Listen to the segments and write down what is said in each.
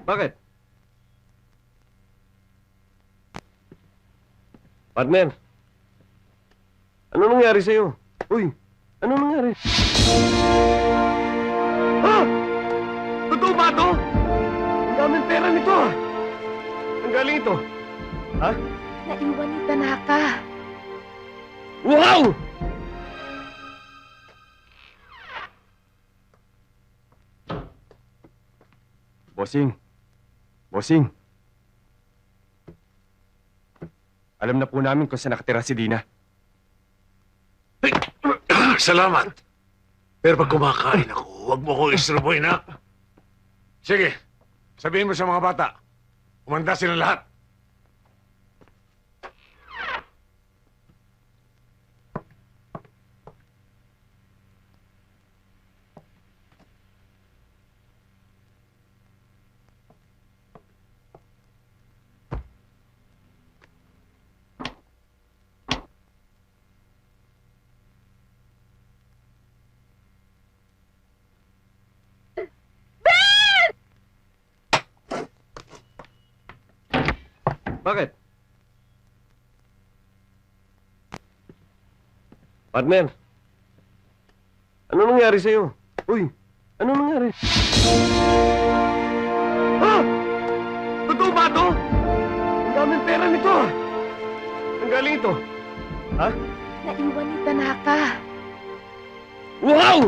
Bakit? Partner, ano nangyari sa'yo? Uy, ano nangyari? Ha? Totoo ba ito? Ang daming pera nito ah. Ang galing ito. Ha? Naiwan ni Tanaka. Wow! Bossing. Bossing. Alam na po namin kung saan nakatira si Dina. Salamat. Pero pag kumakain ako, huwag mo akong istroboy na. Sige, sabihin mo sa mga bata. Umanda sila lahat. Bakit? Partner, ano nangyari sa'yo? Uy, ano nangyari? Ha? Totoo ba ito? Ang daming pera nito ah. Ang galing ito. Ha? Naiwan ni Tanaka. Wow!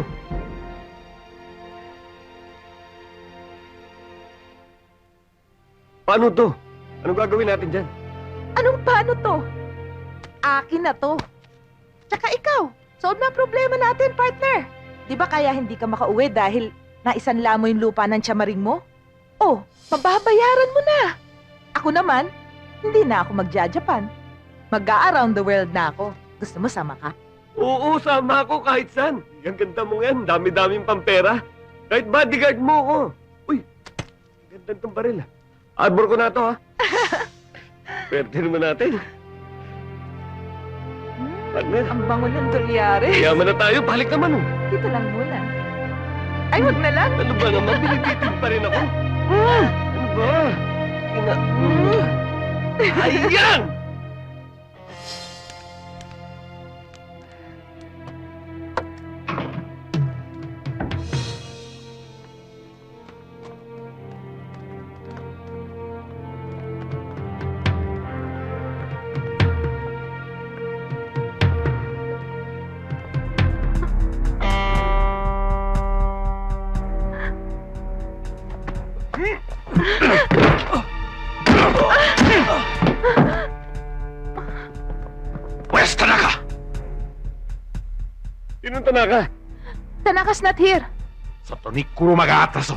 Paano to? Anong gagawin natin dyan? Anong paano to? Akin na to. Tsaka ikaw, solve na ang problema natin, partner. Di ba kaya hindi ka makauwi dahil naisanla mo yung lupa ng tsamaring mo? Oh, mababayaran mo na. Ako naman, hindi na ako magja-Japan. Mag-a-around the world na ako. Gusto mo sama ka? Oo, sama ako kahit saan. Ang ganda mo yan, dami-daming pampera. Kahit bodyguard mo ko. Uy, ganda itong baril ah. Arbor ko na to ha. Pwerte naman natin. Partner, Ang bango ng dolyare. yaman na tayo. Balik naman oh. Dito lang muna. Ay, wag na lang. Ano ba naman? Binititig pa rin ako. Ano ba? Ina... Ayan! Where's Tanaka? Sinong Tanaka? Tanaka's not here. Sa tunig ko mag-aatraso.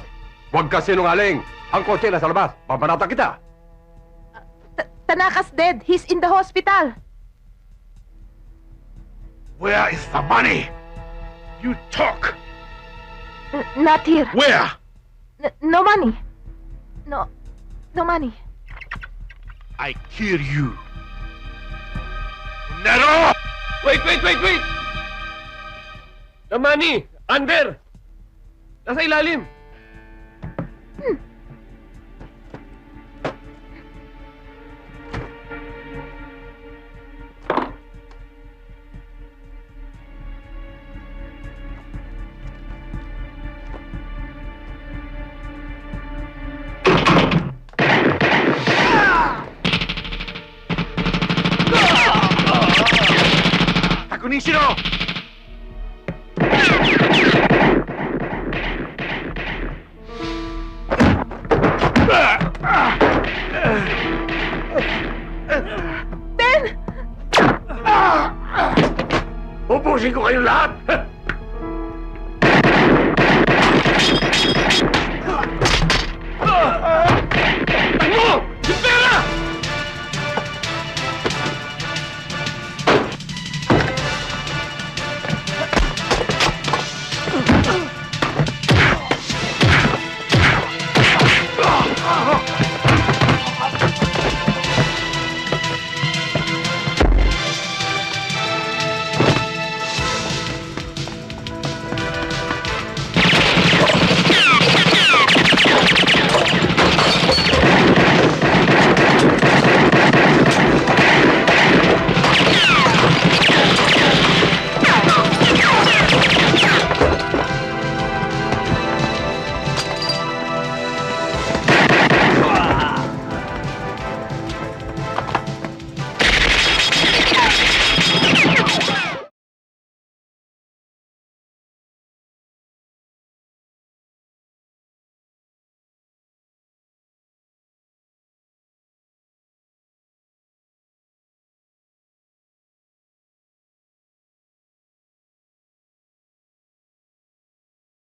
Huwag ka sinungaling. Ang kotse nasa labas. Papanata kita. Tanaka's dead. He's in the hospital. Where is the money? You talk. Not here. Where? No money. No money. I kill you. Nero! Wait! The money! Under! Nasa ilalim! Takunishiro! Ben! Ubusin ko kayong lahat!